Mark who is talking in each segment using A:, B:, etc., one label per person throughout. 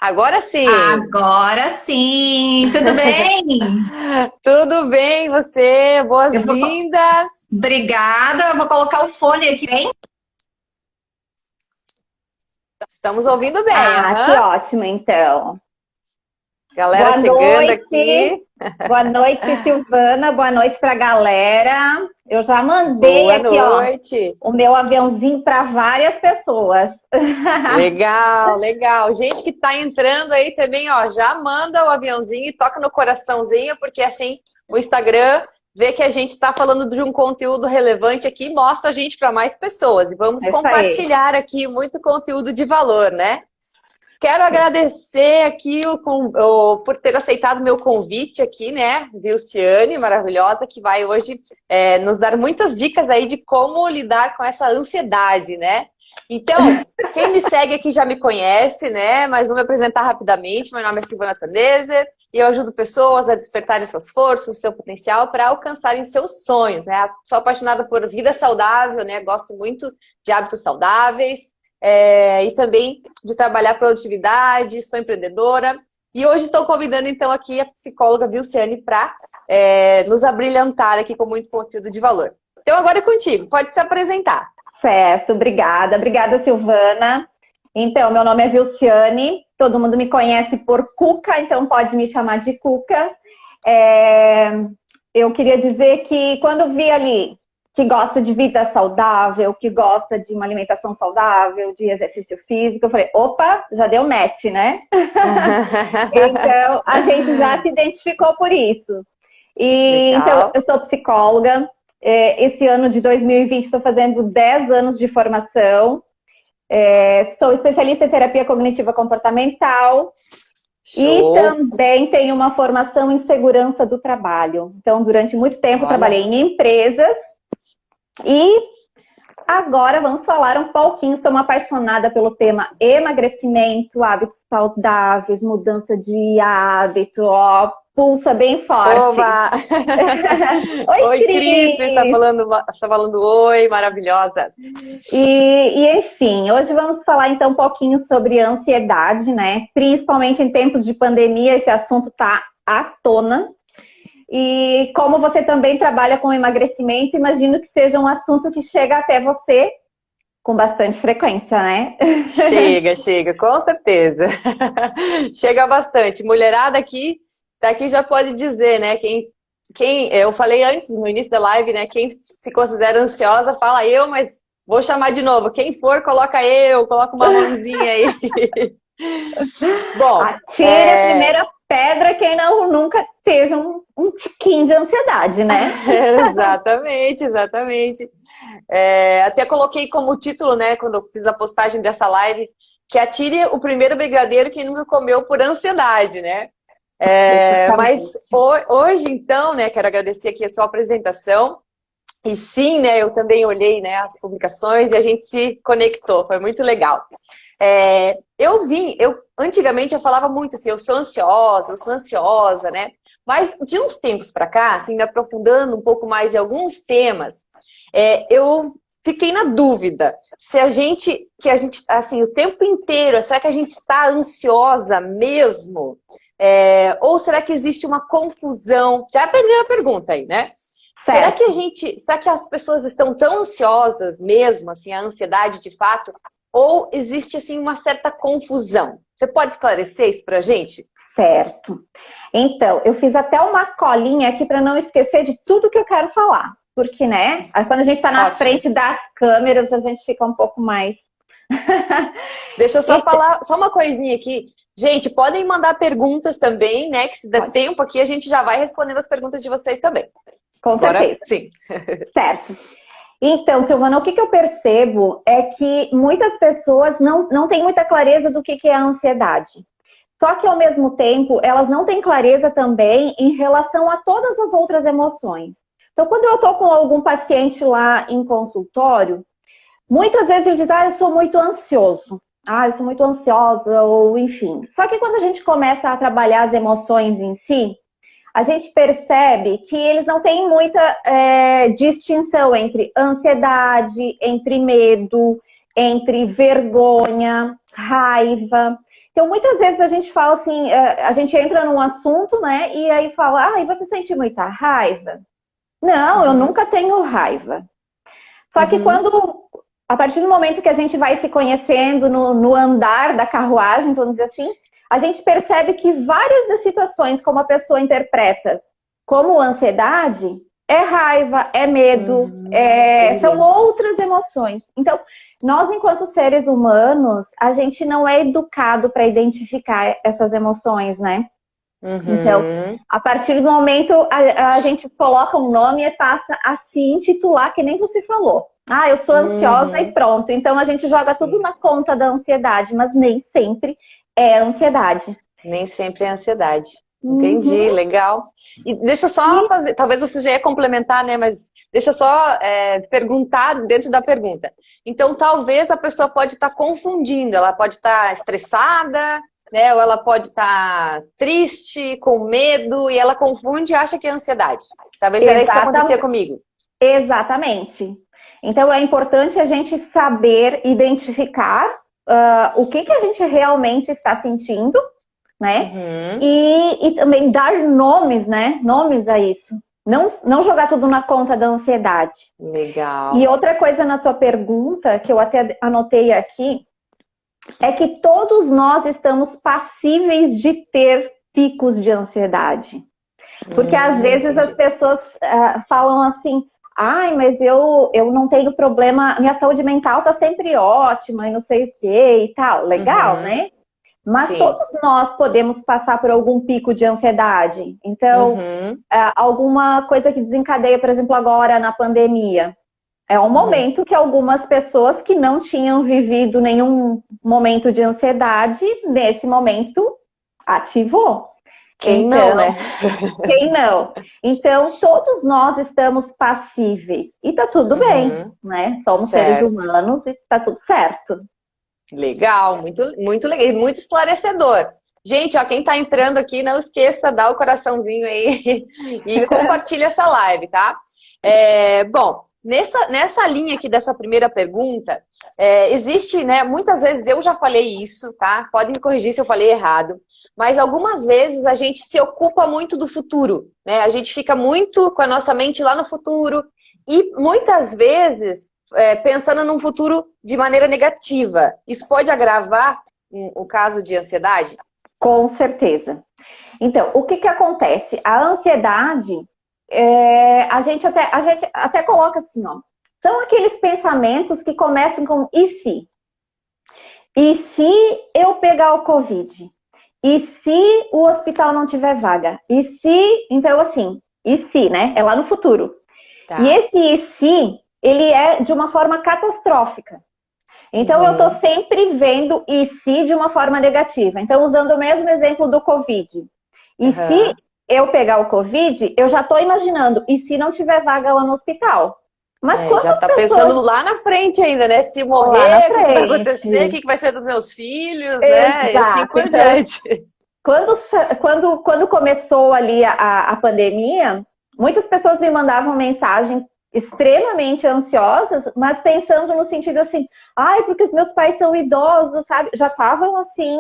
A: Agora sim!
B: Agora sim, tudo bem?
A: Tudo bem, você?
B: Eu vou...
A: Boas-vindas!
B: Obrigada, eu vou colocar o fone aqui, hein?
A: Estamos ouvindo bem,
C: Ah, que
A: aham.
C: ótimo, então.
A: Galera
C: Boa
A: chegando
C: noite,
A: aqui.
C: boa noite, Silvana, boa noite para a galera. Eu já mandei
A: Boa
C: aqui, ó,
A: noite!
C: o meu aviãozinho para várias pessoas.
A: Legal, legal. Gente que tá entrando aí também, ó, já manda o aviãozinho e toca no coraçãozinho, porque assim o Instagram vê que a gente está falando de um conteúdo relevante aqui e mostra a gente para mais pessoas. E vamos
C: É isso aí.
A: compartilhar aqui muito conteúdo de valor, né? Quero agradecer aqui por ter aceitado meu convite aqui, né? Vilciane, maravilhosa, que vai hoje nos dar muitas dicas aí de como lidar com essa ansiedade, né? Então, quem me segue aqui já me conhece, né? Mas vou me apresentar rapidamente. Meu nome é Silvana Taneser e eu ajudo pessoas a despertarem suas forças, seu potencial para alcançarem seus sonhos, né? Sou apaixonada por vida saudável, né? Gosto muito de hábitos saudáveis. E também de trabalhar produtividade, sou empreendedora. E hoje estou convidando, então, aqui a psicóloga Vilciane para nos abrilhantar aqui com muito conteúdo de valor. Então, agora é contigo, pode se apresentar.
C: Certo, obrigada. Obrigada, Silvana. Então, meu nome é Vilciane, todo mundo me conhece por Cuca, então pode me chamar de Cuca. Eu queria dizer que quando vi ali que gosta de vida saudável, que gosta de uma alimentação saudável, de exercício físico, eu falei, opa, já deu match, né? Então, a gente já se identificou por isso. Então,
A: Legal.
C: eu sou psicóloga. Esse ano de 2020 estou fazendo 10 anos de formação. Sou especialista em terapia cognitiva comportamental. E
A: Show.
C: também tenho uma formação em segurança do trabalho. Então, durante muito tempo,
A: Olha.
C: trabalhei em empresas. E agora vamos falar um pouquinho. Sou uma apaixonada pelo tema emagrecimento, hábitos saudáveis, mudança de hábito. Ó, pulsa bem forte.
A: Oba!
C: Oi,
A: Oi, Cris,
C: Cris!
A: está falando oi, maravilhosa.
C: Enfim, hoje vamos falar então um pouquinho sobre ansiedade, né? Principalmente em tempos de pandemia, esse assunto está à tona. E como você também trabalha com emagrecimento, imagino que seja um assunto que chega até você com bastante frequência, né?
A: Chega, com certeza. Chega bastante. Mulherada aqui, daqui já pode dizer, né? Eu falei antes, no início da live, né? Quem se considera ansiosa, fala eu, mas vou chamar de novo. Quem for, coloca eu, coloca uma mãozinha aí. Bom,
C: Atire a primeira pedra quem nunca teve um tiquinho de ansiedade, né?
A: exatamente, exatamente. Até coloquei como título, né, quando eu fiz a postagem dessa live, que atire o primeiro brigadeiro que nunca comeu por ansiedade, né? Mas hoje, então, né, quero agradecer aqui a sua apresentação. E sim, né, eu também olhei, né, as publicações e a gente se conectou, foi muito legal. Antigamente eu falava muito assim, eu sou ansiosa, né? Mas de uns tempos para cá, assim, me aprofundando um pouco mais em alguns temas, eu fiquei na dúvida se assim, o tempo inteiro, será que a gente está ansiosa mesmo? Ou será que existe uma confusão? Já é a primeira pergunta aí, né? Será que as pessoas estão tão ansiosas mesmo, assim, a ansiedade de fato, ou existe assim uma certa confusão? Você pode esclarecer isso pra gente?
C: Certo. Então, eu fiz até uma colinha aqui para não esquecer de tudo que eu quero falar. Porque, né, quando a gente está na frente das câmeras, a gente fica um pouco mais...
A: Deixa eu só falar, só uma coisinha aqui. Gente, podem mandar perguntas também, né, que se der tempo aqui, a gente já vai respondendo as perguntas de vocês também.
C: Com certeza.
A: Sim.
C: Certo. Então, Silvana, o que eu percebo é que muitas pessoas não têm muita clareza do que é a ansiedade. Só que, ao mesmo tempo, elas não têm clareza também em relação a todas as outras emoções. Então, quando eu estou com algum paciente lá em consultório, muitas vezes ele diz, eu sou muito ansioso. Eu sou muito ansiosa, ou enfim. Só que quando a gente começa a trabalhar as emoções em si, a gente percebe que eles não têm muita distinção entre ansiedade, entre medo, entre vergonha, raiva. Então, muitas vezes a gente fala assim, a gente entra num assunto, né? E aí fala, e você sente muita raiva? Não, eu nunca tenho raiva. Só que a partir do momento que a gente vai se conhecendo no andar da carruagem, vamos dizer assim, a gente percebe que várias das situações como a pessoa interpreta como ansiedade, é raiva, é medo, são outras emoções. Então, nós, enquanto seres humanos, a gente não é educado para identificar essas emoções, né? Então, a partir do momento, a gente coloca um nome e passa a se intitular, que nem você falou. Eu sou ansiosa e pronto. Então, a gente joga tudo na conta da ansiedade, mas nem sempre é ansiedade.
A: Nem sempre é ansiedade. Entendi, legal. E deixa eu só fazer, talvez você já ia complementar, né? Mas deixa eu só perguntar dentro da pergunta. Então, talvez a pessoa pode estar confundindo, ela pode estar estressada, né? Ou ela pode estar triste, com medo, e ela confunde e acha que é ansiedade. Talvez era isso que acontecia comigo.
C: Exatamente. Então, é importante a gente saber identificar o que a gente realmente está sentindo, né? E também dar nomes, né? Nomes a isso. Não jogar tudo na conta da ansiedade.
A: Legal.
C: E outra coisa na tua pergunta, que eu até anotei aqui, é que todos nós estamos passíveis de ter picos de ansiedade. Porque às vezes as pessoas falam assim, mas eu não tenho problema, minha saúde mental tá sempre ótima e não sei o que e tal. Legal, né? Mas todos nós podemos passar por algum pico de ansiedade. Então, alguma coisa que desencadeia, por exemplo, agora na pandemia. É um momento que algumas pessoas que não tinham vivido nenhum momento de ansiedade, nesse momento, ativou.
A: Quem não, né?
C: Quem não? Então, todos nós estamos passíveis. E tá tudo bem, né? Somos seres humanos e tá tudo certo.
A: Legal, muito legal, muito esclarecedor. Gente, quem tá entrando aqui, não esqueça, dá o coraçãozinho aí e compartilha essa live, tá? Bom, nessa linha aqui dessa primeira pergunta, existe, né, muitas vezes eu já falei isso, tá? Pode me corrigir se eu falei errado, mas algumas vezes a gente se ocupa muito do futuro, né? A gente fica muito com a nossa mente lá no futuro e muitas vezes pensando num futuro de maneira negativa. Isso pode agravar o caso de ansiedade?
C: Com certeza. Então, o que acontece? A ansiedade, a gente até coloca assim, são aqueles pensamentos que começam com e se? E se eu pegar o Covid? E se o hospital não tiver vaga? E se... Então, assim, e se, né? É lá no futuro. Tá. E esse e se, ele é de uma forma catastrófica. Então, eu estou sempre vendo e se de uma forma negativa. Então, usando o mesmo exemplo do Covid. E se eu pegar o Covid, eu já estou imaginando, e se não tiver vaga lá no hospital? Mas
A: já está pensando lá na frente ainda, né? Se morrer, o que vai acontecer, o que vai ser dos meus filhos, né? E assim por diante.
C: Quando começou ali a pandemia, muitas pessoas me mandavam mensagem extremamente ansiosas, mas pensando no sentido assim, porque os meus pais são idosos, sabe? Já estavam assim,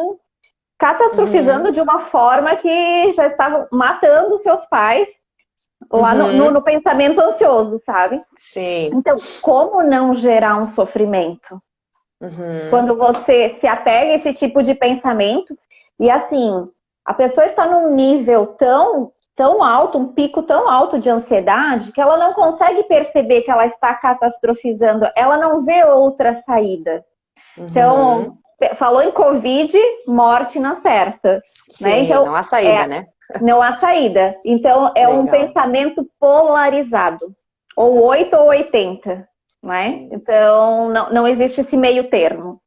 C: catastrofizando de uma forma que já estavam matando os seus pais lá no pensamento ansioso, sabe?
A: Sim.
C: Então, como não gerar um sofrimento? Quando você se apega a esse tipo de pensamento, e assim, a pessoa está num nível tão alto, um pico tão alto de ansiedade, que ela não consegue perceber que ela está catastrofizando, ela não vê outra saída. Então, falou em Covid, morte na certa.
A: Sim,
C: né? Então,
A: não há saída, né?
C: Não há saída. Então, é um pensamento polarizado. Ou 8 ou 80. Né? Então, não existe esse meio termo.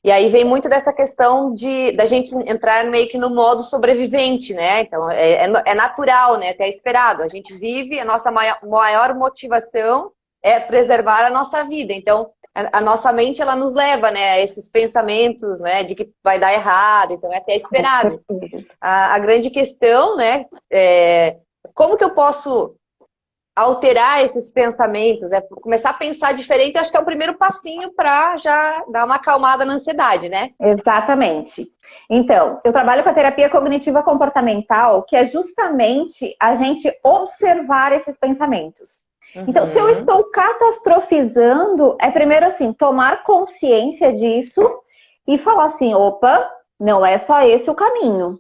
A: E aí vem muito dessa questão da gente entrar meio que no modo sobrevivente, né? Então, é natural, né? Até esperado. A gente vive, a nossa maior motivação é preservar a nossa vida. Então, a nossa mente, ela nos leva, né, a esses pensamentos, né, de que vai dar errado. Então, é até esperado. A grande questão, né, como que eu posso alterar esses pensamentos, começar a pensar diferente, eu acho que é o primeiro passinho para já dar uma acalmada na ansiedade, né?
C: Exatamente. Então, eu trabalho com a terapia cognitiva comportamental, que é justamente a gente observar esses pensamentos. Então, se eu estou catastrofizando, é primeiro assim, tomar consciência disso e falar assim, opa, não é só esse o caminho.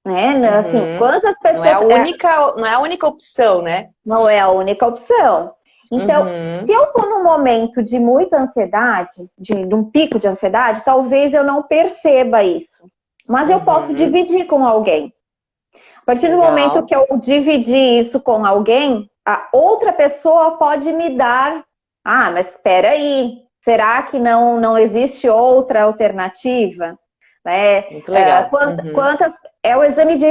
C: Né? Assim, quantas pessoas...
A: Não é a única opção, né?
C: Não é a única opção. Então, se eu estou num momento de muita ansiedade, de um pico de ansiedade, talvez eu não perceba isso. Mas eu posso dividir com alguém. A partir do momento que eu dividir isso com alguém, a outra pessoa pode me dar... Ah, mas espera aí, será que não existe outra alternativa?
A: Muito legal.
C: Quantas... É o exame de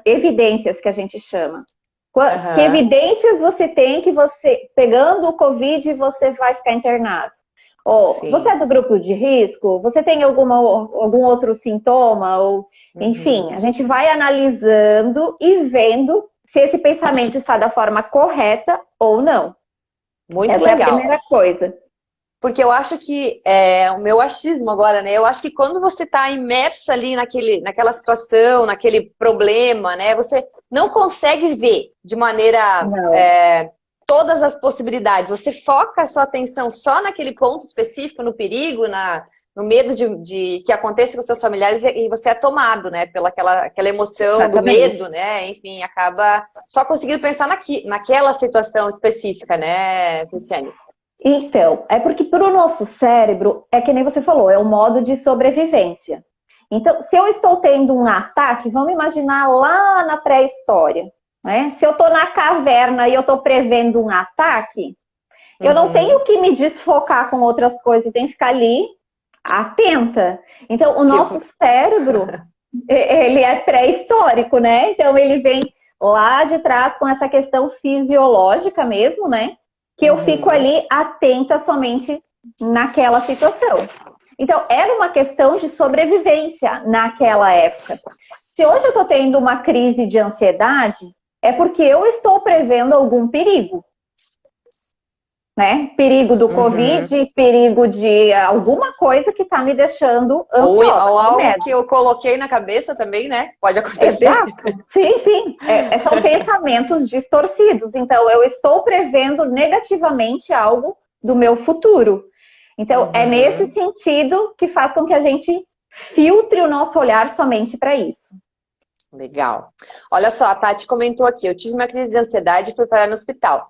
C: evidências que a gente chama. Que evidências você tem que você, pegando o Covid, você vai ficar internado? Ou você é do grupo de risco? Você tem algum outro sintoma? Ou, enfim, a gente vai analisando e vendo se esse pensamento está da forma correta ou não.
A: Muito
C: Essa
A: legal.
C: É a primeira coisa.
A: Porque eu acho que, o meu achismo agora, né? Eu acho que quando você está imersa ali naquela situação, naquele problema, né? Você não consegue ver de maneira todas as possibilidades. Você foca a sua atenção só naquele ponto específico, no perigo, no medo de que aconteça com seus familiares e você é tomado, né? Pela aquela emoção do medo, né? Enfim, acaba só conseguindo pensar naquela situação específica, né, Luciane?
C: Então, é porque para o nosso cérebro, é que nem você falou, é um modo de sobrevivência. Então, se eu estou tendo um ataque, vamos imaginar lá na pré-história, né? Se eu estou na caverna e eu estou prevendo um ataque, eu não tenho que me desfocar com outras coisas, eu tenho que ficar ali atenta. Então, o nosso cérebro, ele é pré-histórico, né? Então, ele vem lá de trás com essa questão fisiológica mesmo, né? Que eu fico ali atenta somente naquela situação. Então, era uma questão de sobrevivência naquela época. Se hoje eu estou tendo uma crise de ansiedade, é porque eu estou prevendo algum perigo. Né? Perigo do Covid, perigo de alguma coisa que está me deixando ansiosa.
A: Ou algo que eu coloquei na cabeça também, né? Pode acontecer.
C: Exato. Sim. São pensamentos distorcidos. Então, eu estou prevendo negativamente algo do meu futuro. Então, é nesse sentido que faz com que a gente filtre o nosso olhar somente para isso.
A: Legal. Olha só, a Tati comentou aqui, eu tive uma crise de ansiedade e fui parar no hospital.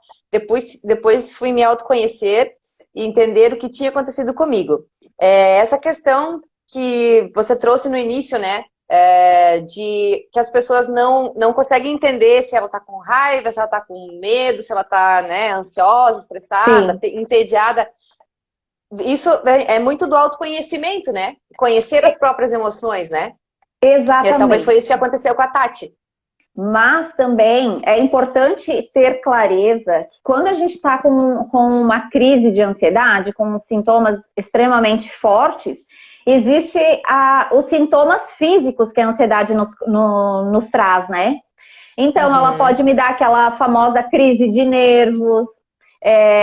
A: Depois fui me autoconhecer e entender o que tinha acontecido comigo. Essa questão que você trouxe no início, né? De que as pessoas não conseguem entender se ela está com raiva, se ela está com medo, se ela está, né, ansiosa, estressada, entediada. Isso é muito do autoconhecimento, né? Conhecer as próprias emoções, né?
C: Exatamente.
A: E talvez foi isso que aconteceu com a Tati.
C: Mas também é importante ter clareza que quando a gente está com uma crise de ansiedade, com sintomas extremamente fortes, existe os sintomas físicos que a ansiedade nos traz, né? Então, ela pode me dar aquela famosa crise de nervos,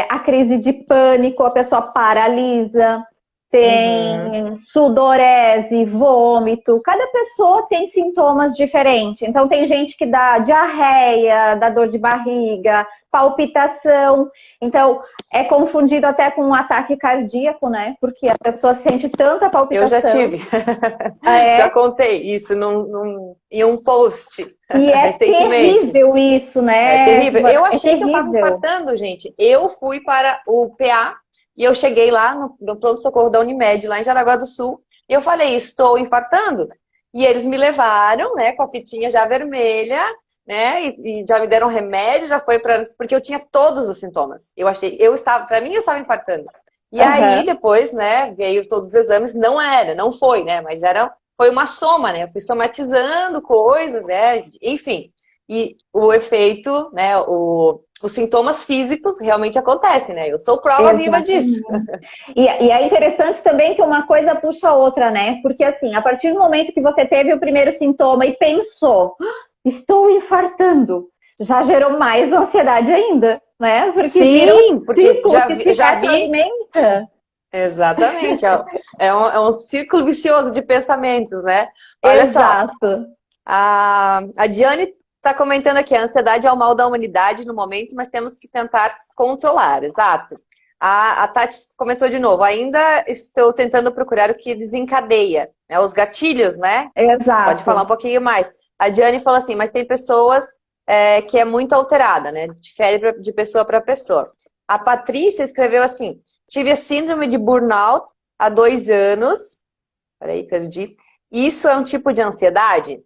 C: a crise de pânico, a pessoa paralisa, tem sudorese, vômito. Cada pessoa tem sintomas diferentes. Então, tem gente que dá diarreia, dá dor de barriga, palpitação. Então, é confundido até com um ataque cardíaco, né? Porque a pessoa sente tanta palpitação.
A: Eu já tive. Já contei isso em um post
C: e
A: recentemente.
C: É terrível isso, né?
A: É terrível. Eu achei que eu estava infartando, gente. Eu fui para o PA e eu cheguei lá no pronto-socorro da Unimed, lá em Jaraguá do Sul, e eu falei, estou infartando. E eles me levaram, né, com a fitinha já vermelha, né, e já me deram remédio, já foi para... Porque eu tinha todos os sintomas. Para mim, eu estava infartando. E aí, depois, né, veio todos os exames, não foi, né, mas foi uma soma, né, eu fui somatizando coisas, né, enfim. E o efeito, né, os sintomas físicos realmente acontecem, né? Eu sou prova viva disso.
C: E é interessante também que uma coisa puxa a outra, né? Porque assim, a partir do momento que você teve o primeiro sintoma e pensou, estou infartando, já gerou mais ansiedade ainda, né? Porque
A: sim, porque já
C: se
A: vi.
C: alimenta.
A: Exatamente. É um círculo vicioso de pensamentos, né? Olha só,
C: Exato.
A: a Diane está comentando aqui, a ansiedade é o mal da humanidade no momento, mas temos que tentar controlar, exato. A Tati comentou de novo, ainda estou tentando procurar o que desencadeia, né? Os gatilhos, né? Pode falar um
C: Exato.
A: pouquinho mais. A Diane falou assim, mas tem pessoas que é muito alterada, né? Difere de pessoa para pessoa. A Patrícia escreveu assim, tive a síndrome de burnout há 2 anos. Peraí, perdi. Isso é um tipo de ansiedade?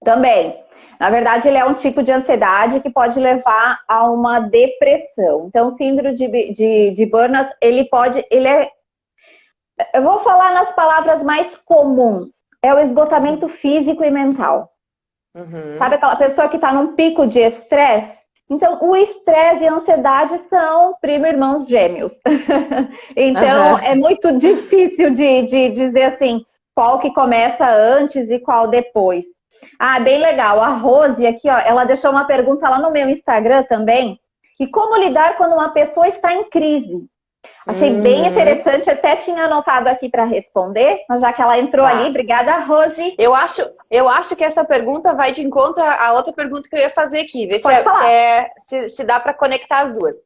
C: Também. Na verdade, ele é um tipo de ansiedade que pode levar a uma depressão. Então, síndrome de burnout, eu vou falar nas palavras mais comuns. É o esgotamento físico e mental.
A: Uhum.
C: Sabe aquela pessoa que está num pico de estresse? Então, o estresse e a ansiedade são primo-irmãos gêmeos. Então, é muito difícil de dizer assim, qual que começa antes e qual depois. Ah, bem legal. A Rose aqui, ó, ela deixou uma pergunta lá no meu Instagram também. E como lidar quando uma pessoa está em crise? Achei bem interessante, até tinha anotado aqui para responder, mas já que ela entrou ali, obrigada, Rose.
A: Eu acho que essa pergunta vai de encontro à outra pergunta que eu ia fazer aqui, ver se dá para conectar as duas.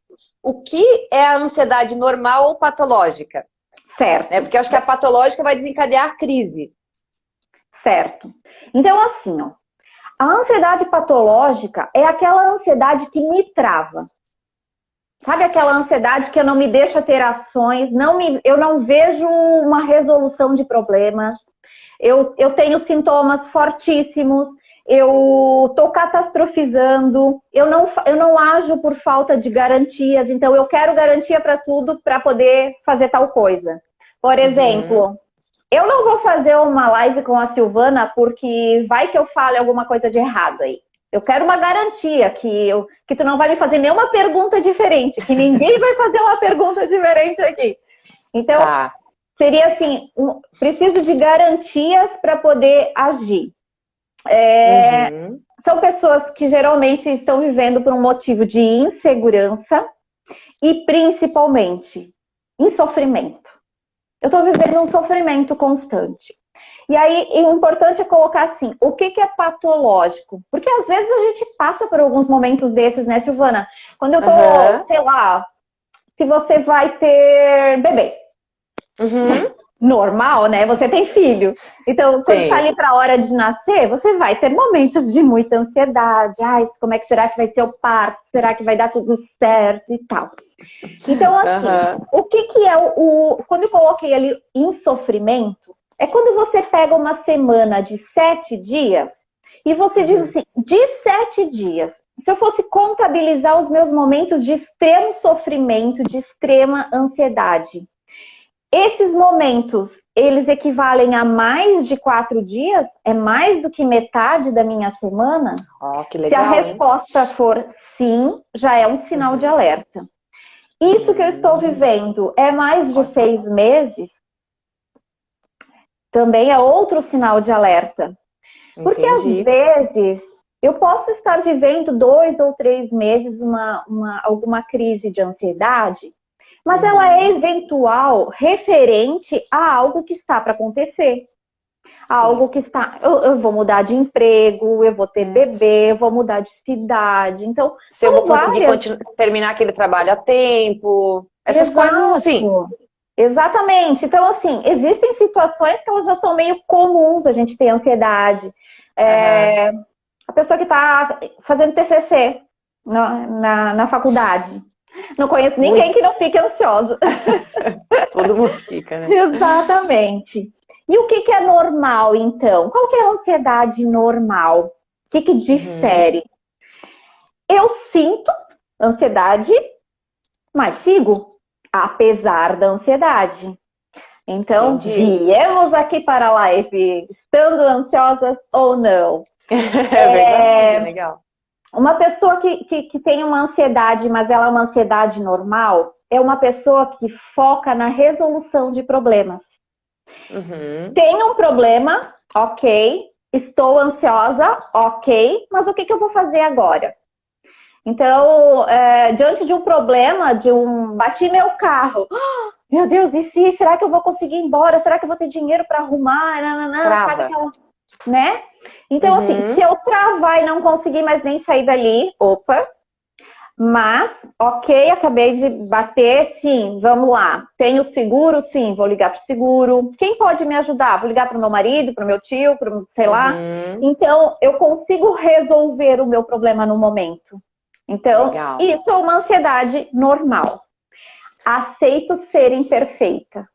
A: O que é a ansiedade normal ou patológica?
C: Certo.
A: Porque eu acho que a patológica vai desencadear a crise.
C: Certo. Então, assim, ó, a ansiedade patológica é aquela ansiedade que me trava. Sabe aquela ansiedade que não me deixa ter ações, eu não vejo uma resolução de problemas, eu tenho sintomas fortíssimos, eu estou catastrofizando, eu não ajo por falta de garantias, então eu quero garantia para tudo para poder fazer tal coisa. Por exemplo, eu não vou fazer uma live com a Silvana porque vai que eu fale alguma coisa de errado aí. Eu quero uma garantia que tu não vai me fazer nenhuma pergunta diferente, que ninguém vai fazer uma pergunta diferente aqui. Então, seria assim, preciso de garantias para poder agir. São pessoas que geralmente estão vivendo por um motivo de insegurança e principalmente em sofrimento. Eu estou vivendo um sofrimento constante. E aí, o importante é colocar assim, o que é patológico? Porque às vezes a gente passa por alguns momentos desses, né, Silvana? Quando eu tô, sei lá, se você vai ter bebê. Normal, né? Você tem filho. Então, quando tá ali pra hora de nascer, você vai ter momentos de muita ansiedade. Ai, como é que será que vai ser o parto? Será que vai dar tudo certo e tal? Então, assim, o que é quando eu coloquei ali em sofrimento, é quando você pega uma semana de 7 dias e você diz assim, de 7 dias, se eu fosse contabilizar os meus momentos de extremo sofrimento, de extrema ansiedade, esses momentos, eles equivalem a mais de 4 dias? É mais do que metade da minha semana?
A: Que legal,
C: se a resposta for sim, já é um sinal de alerta. Isso que eu estou vivendo é mais de 6 meses? Também é outro sinal de alerta. Porque às vezes eu posso estar vivendo 2 ou 3 meses alguma crise de ansiedade, mas ela é eventual, referente a algo que está para acontecer. Algo que está... Eu vou mudar de emprego, eu vou ter bebê, eu vou mudar de cidade. Então,
A: se eu vou conseguir terminar aquele trabalho a tempo, essas coisas assim.
C: Exatamente. Então, assim, existem situações que elas já são meio comuns a gente ter ansiedade. A pessoa que está fazendo TCC na faculdade. Não conheço ninguém que não fique ansioso.
A: Todo mundo fica, né?
C: Exatamente. E o que é normal, então? Qual que é a ansiedade normal? O que difere? Eu sinto ansiedade, mas sigo. Apesar da ansiedade. Então, viemos aqui para a live, estando ansiosas ou não.
A: Verdade, legal.
C: Uma pessoa que tem uma ansiedade, mas ela é uma ansiedade normal, é uma pessoa que foca na resolução de problemas. Tem um problema, ok, estou ansiosa, ok, mas o que eu vou fazer agora? Então, diante de um problema, bati meu carro. Meu Deus, e se? Será que eu vou conseguir ir embora? Será que eu vou ter dinheiro para arrumar? Sabe aquela, né? Então, assim, se eu travar e não conseguir mais nem sair dali, opa. Mas, ok, acabei de bater, sim, vamos lá. Tenho seguro? Sim, vou ligar para o seguro. Quem pode me ajudar? Vou ligar para o meu marido, para o meu tio, sei lá. Então, eu consigo resolver o meu problema no momento. Então, isso é uma ansiedade normal. Aceito ser imperfeita.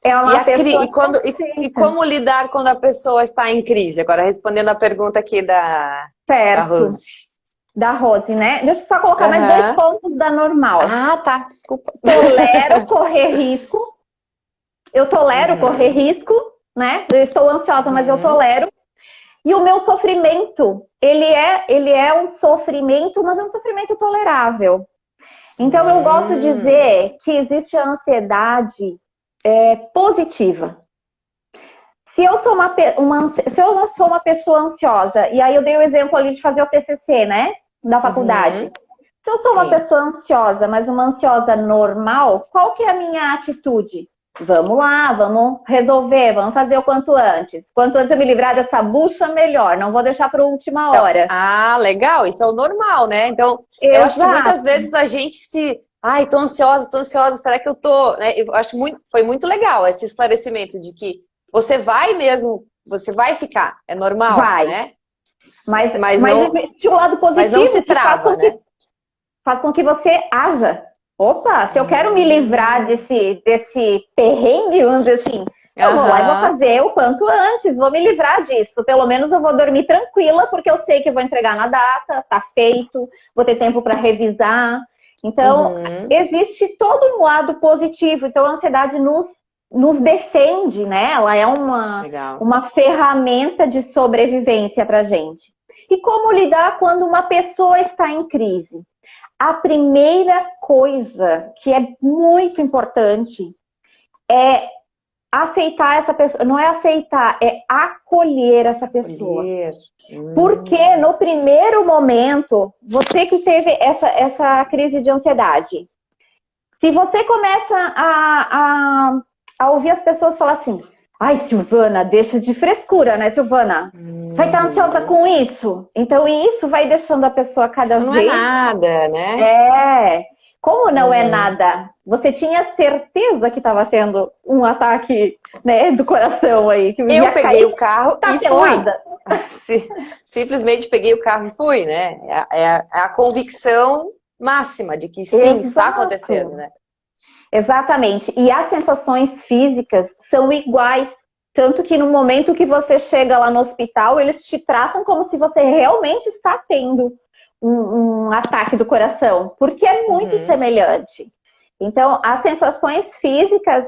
C: É uma pessoa
A: e como lidar quando a pessoa está em crise? Agora, respondendo a pergunta aqui da Rose.
C: Da Rose, né? Deixa eu só colocar mais 2 pontos da normal.
A: Ah, tá. Desculpa.
C: Tolero correr risco. Eu tolero correr risco, né? Eu estou ansiosa, mas eu tolero. E o meu sofrimento, ele é um sofrimento, mas é um sofrimento tolerável. Então, eu gosto de dizer que existe a ansiedade positiva. Se eu sou uma pessoa ansiosa, e aí eu dei o exemplo ali de fazer o TCC, né? Da faculdade. Se eu sou uma pessoa ansiosa, mas uma ansiosa normal, qual que é a minha atitude? Vamos lá, vamos resolver, vamos fazer o quanto antes. Quanto antes eu me livrar dessa bucha, melhor. Não vou deixar para a última hora.
A: Legal. Isso é o normal, né? Então, eu acho que muitas vezes a gente ai, tô ansiosa, será que eu tô... Eu acho foi muito legal esse esclarecimento de que você vai mesmo, você vai ficar, é normal, né?
C: Mas não, existe um lado positivo.
A: Mas não se trava, né?
C: Faz com que você haja. Opa, se eu quero me livrar desse perrengue, vamos dizer assim, eu vou lá e vou fazer o quanto antes, vou me livrar disso. Pelo menos eu vou dormir tranquila, porque eu sei que eu vou entregar na data, tá feito, vou ter tempo para revisar. Então, existe todo um lado positivo. Então, a ansiedade nos defende, né? Ela é uma ferramenta de sobrevivência pra gente. E como lidar quando uma pessoa está em crise? A primeira coisa que é muito importante é aceitar essa pessoa. Não é aceitar, é acolher essa pessoa. Porque no primeiro momento, você que teve essa crise de ansiedade, se você começa a ouvir as pessoas falar assim: ai, Silvana, deixa de frescura, né, Silvana? Vai estar ansiosa com isso? Então, isso vai deixando a pessoa cada vez...
A: Isso não é nada, né?
C: Como não é nada? Você tinha certeza que estava tendo um ataque, né, do coração aí? Que
A: eu peguei o carro e
C: pelada.
A: fui. Simplesmente peguei o carro e fui, né? É a convicção máxima de que sim, está acontecendo, né?
C: Exatamente. E as sensações físicas são iguais. Tanto que no momento que você chega lá no hospital, eles te tratam como se você realmente está tendo um ataque do coração. Porque é muito semelhante. Então, as sensações físicas,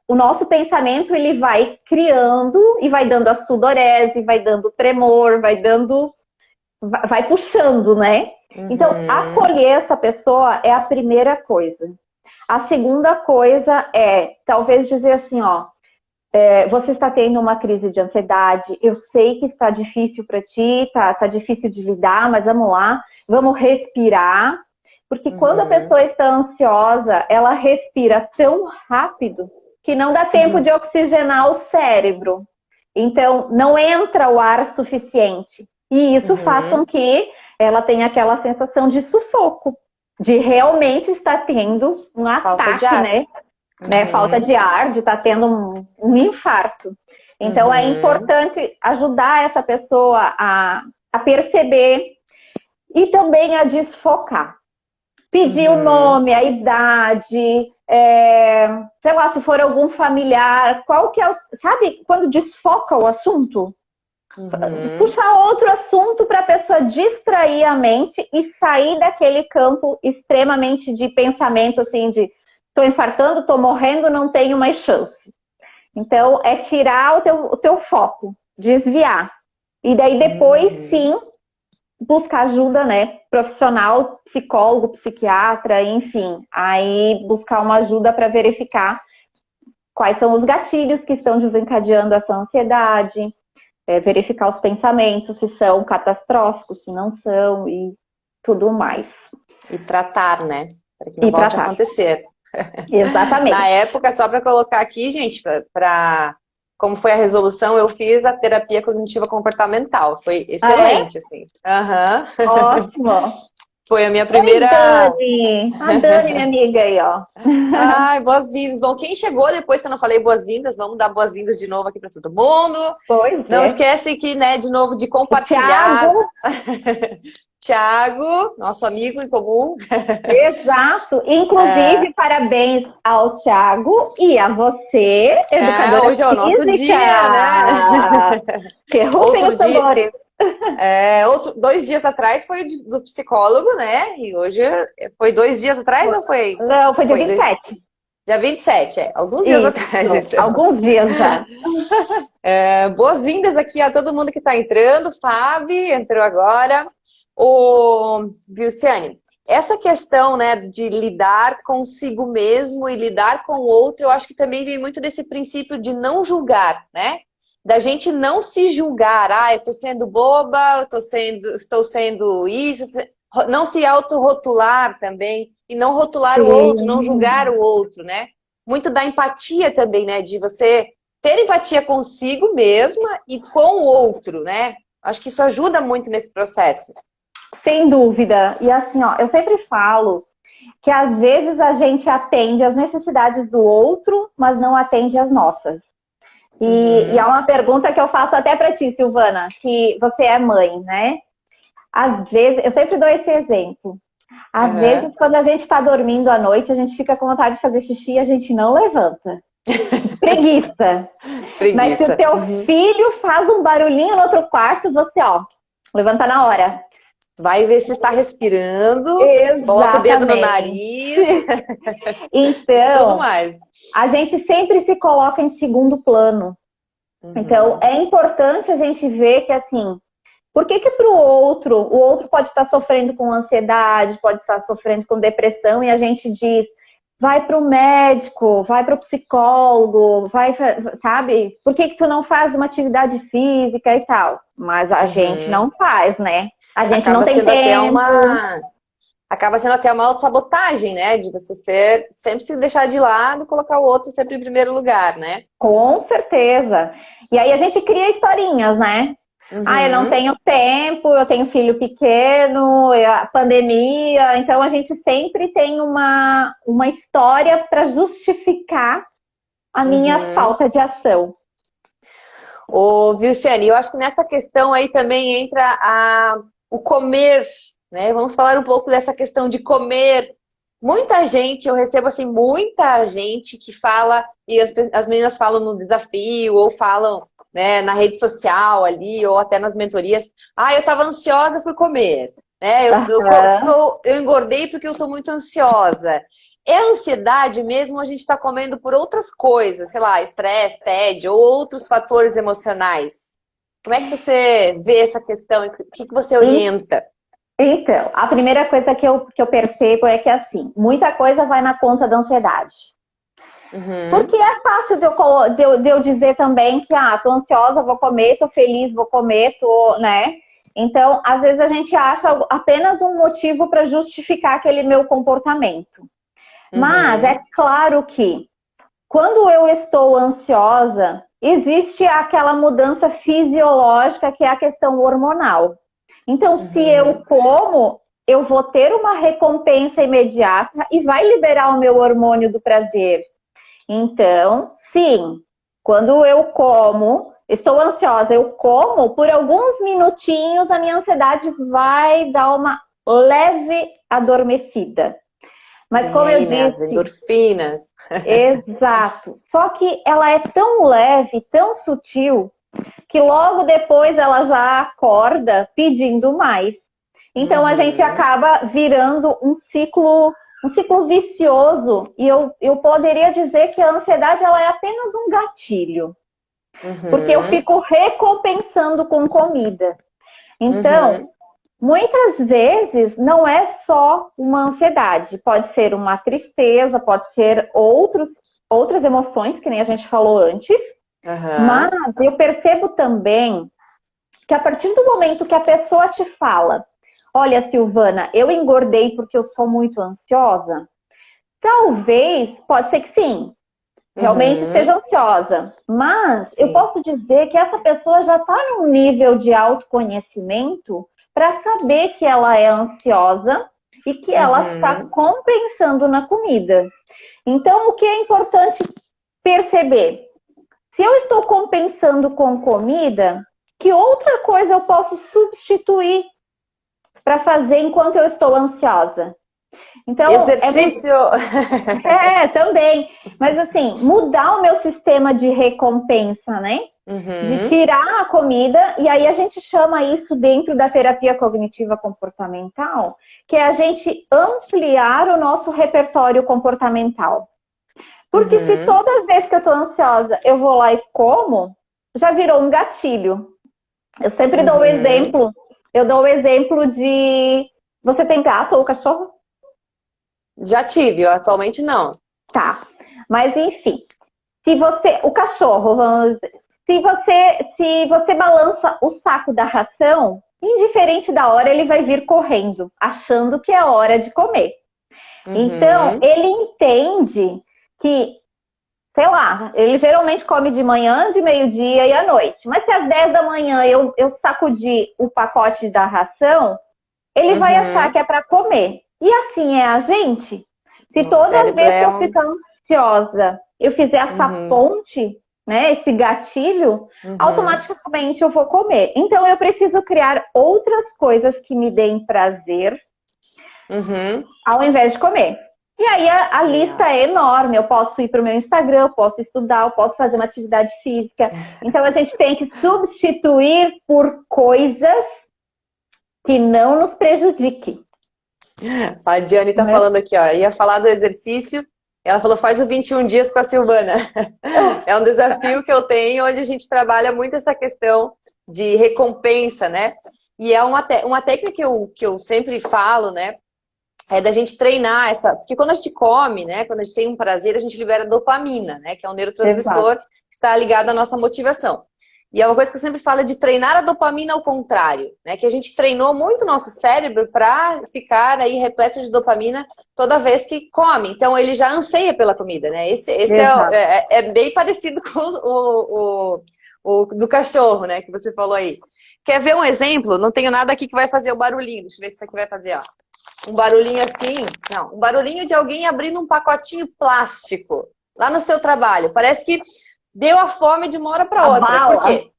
C: o nosso pensamento, ele vai criando e vai dando a sudorese, vai dando tremor, vai puxando, né? Então, acolher essa pessoa é a primeira coisa. A segunda coisa é, talvez dizer assim, você está tendo uma crise de ansiedade, eu sei que está difícil para ti, tá difícil de lidar, mas vamos lá, vamos respirar, porque quando a pessoa está ansiosa, ela respira tão rápido que não dá tempo de oxigenar o cérebro. Então, não entra o ar suficiente. E isso faz com que ela tenha aquela sensação de sufoco, de realmente estar tendo um ataque, né? Falta de ar, de estar tendo um infarto. Então, é importante ajudar essa pessoa a perceber e também a desfocar. Pedir o nome, a idade, sei lá, se for algum familiar, qual que é sabe quando desfoca o assunto? Puxar outro assunto para a pessoa distrair a mente e sair daquele campo extremamente de pensamento, assim, de estou infartando, estou morrendo, não tenho mais chance. Então, é tirar o teu foco, desviar. E daí depois, sim, buscar ajuda, né, profissional, psicólogo, psiquiatra, enfim. Aí buscar uma ajuda para verificar quais são os gatilhos que estão desencadeando essa ansiedade, verificar os pensamentos, se são catastróficos, se não são, e tudo mais.
A: E tratar, né? Para que não volte a acontecer.
C: Exatamente.
A: Na época, só para colocar aqui, gente, como foi a resolução, eu fiz a terapia cognitiva comportamental. Foi excelente, assim.
C: Ótimo.
A: Foi a minha primeira...
C: Oi, Dani! A Dani, minha amiga aí, ó.
A: Ai, boas-vindas. Bom, quem chegou depois que eu não falei boas-vindas, vamos dar boas-vindas de novo aqui para todo mundo. Não esquece que, né, de novo, de compartilhar. Tiago, nosso amigo em comum.
C: Exato. Inclusive, parabéns ao Tiago e a você, educadora
A: hoje é o nosso dia, né?
C: Que rufem os tambores.
A: 2 dias atrás foi do psicólogo, né? E hoje foi 2 dias atrás ou foi?
C: Não, foi dia 27.
A: Dia 27, alguns dias atrás.
C: Alguns dias já.
A: Boas-vindas aqui a todo mundo que está entrando. Fábio entrou agora. Vilciane, essa questão, né, de lidar consigo mesmo e lidar com o outro, eu acho que também vem muito desse princípio de não julgar, né? Da gente não se julgar. Eu tô sendo boba, estou sendo isso, não se autorrotular também, e não rotular o outro, não julgar o outro, né? Muito da empatia também, né? De você ter empatia consigo mesma e com o outro, né? Acho que isso ajuda muito nesse processo.
C: Sem dúvida. E assim, ó, eu sempre falo que às vezes a gente atende às necessidades do outro, mas não atende às nossas. E é uma pergunta que eu faço até para ti, Silvana, que você é mãe, né? Às vezes, eu sempre dou esse exemplo. Às vezes, quando a gente está dormindo à noite, a gente fica com vontade de fazer xixi e a gente não levanta. Preguiça. Mas se o teu filho faz um barulhinho no outro quarto, você, ó, levanta na hora.
A: Vai ver se está respirando, coloca o dedo no nariz.
C: Então,
A: tudo mais.
C: A gente sempre se coloca em segundo plano. Então, é importante a gente ver que, assim, por que para o outro pode estar sofrendo com ansiedade, pode estar sofrendo com depressão, e a gente diz, vai para o médico, vai para o psicólogo, sabe? Por que tu não faz uma atividade física e tal? Mas a gente não faz, né? A gente não tem tempo.
A: Acaba sendo até uma autossabotagem, né? De você sempre se deixar de lado e colocar o outro sempre em primeiro lugar, né?
C: Com certeza. E aí a gente cria historinhas, né? Eu não tenho tempo, eu tenho filho pequeno, a pandemia. Então a gente sempre tem uma história para justificar a minha falta de ação.
A: Vilciane, eu acho que nessa questão aí também entra o comer, né? Vamos falar um pouco dessa questão de comer. Muita gente, eu recebo assim, muita gente que fala, e as meninas falam no desafio, ou falam, né, na rede social ali, ou até nas mentorias, eu tava ansiosa, fui comer, né? Eu engordei porque eu tô muito ansiosa. É ansiedade mesmo, a gente está comendo por outras coisas, sei lá, estresse, tédio, ou outros fatores emocionais. Como é que você vê essa questão? O que você orienta?
C: Então, a primeira coisa que eu percebo é que, assim, muita coisa vai na conta da ansiedade. Porque é fácil de eu dizer também que, tô ansiosa, vou comer, tô feliz, vou comer, né? Então, às vezes a gente acha apenas um motivo para justificar aquele meu comportamento. Mas é claro que quando eu estou ansiosa, existe aquela mudança fisiológica que é a questão hormonal. Então, se eu como, eu vou ter uma recompensa imediata e vai liberar o meu hormônio do prazer. Então, sim, quando eu como, estou ansiosa, eu como, por alguns minutinhos a minha ansiedade vai dar uma leve adormecida. Mas como eu disse...
A: endorfinas.
C: Exato. Só que ela é tão leve, tão sutil, que logo depois ela já acorda pedindo mais. Então a gente acaba virando um ciclo vicioso. E eu poderia dizer que a ansiedade ela é apenas um gatilho. Porque eu fico recompensando com comida. Então... Muitas vezes não é só uma ansiedade, pode ser uma tristeza, pode ser outras emoções, que nem a gente falou antes, mas eu percebo também que a partir do momento que a pessoa te fala, olha, Silvana, eu engordei porque eu sou muito ansiosa, talvez, pode ser que sim, realmente seja ansiosa, mas eu posso dizer que essa pessoa já está num nível de autoconhecimento para saber que ela é ansiosa e que ela está compensando na comida. Então, o que é importante perceber? Se eu estou compensando com comida, que outra coisa eu posso substituir para fazer enquanto eu estou ansiosa? Então,
A: exercício!
C: Também. Mas assim, mudar o meu sistema de recompensa, né? De tirar a comida, e aí a gente chama isso dentro da terapia cognitiva comportamental, que é a gente ampliar o nosso repertório comportamental. Porque se toda vez que eu tô ansiosa eu vou lá e como, já virou um gatilho. Eu sempre dou o exemplo, de... Você tem gato ou cachorro?
A: Já tive, atualmente não.
C: Tá, mas enfim, o cachorro, vamos dizer, se você balança o saco da ração, indiferente da hora, ele vai vir correndo, achando que é hora de comer. Então, ele entende que, sei lá, ele geralmente come de manhã, de meio-dia e à noite. Mas se às 10 da manhã eu sacudir o pacote da ração, ele vai achar que é para comer. E assim é a gente. Se toda vez que eu ficar ansiosa, eu fizer essa ponte, né, esse gatilho, automaticamente eu vou comer. Então eu preciso criar outras coisas que me deem prazer, ao invés de comer. E aí a lista é enorme. Eu posso ir para o meu Instagram, eu posso estudar, eu posso fazer uma atividade física. Então a gente tem que substituir por coisas que não nos prejudiquem.
A: A Diane tá falando aqui, ó. Ia falar do exercício. Ela falou, faz o 21 dias com a Silvana. É um desafio que eu tenho, onde a gente trabalha muito essa questão de recompensa, né? E é uma técnica que eu sempre falo, né? É da gente treinar essa... Porque quando a gente come, né? Quando a gente tem um prazer, a gente libera dopamina, né? Que é um neurotransmissor que está ligado à nossa motivação. E é uma coisa que eu sempre falo de treinar a dopamina ao contrário, né? Que a gente treinou muito o nosso cérebro para ficar aí repleto de dopamina toda vez que come. Então ele já anseia pela comida, né? Esse é bem parecido com o do cachorro, né? Que você falou aí. Quer ver um exemplo? Não tenho nada aqui que vai fazer o barulhinho. Deixa eu ver se isso aqui vai fazer, ó. Um barulhinho assim. Não, um barulhinho de alguém abrindo um pacotinho plástico lá no seu trabalho. Parece que deu a fome de uma hora para outra.
C: Bala.
A: Por quê?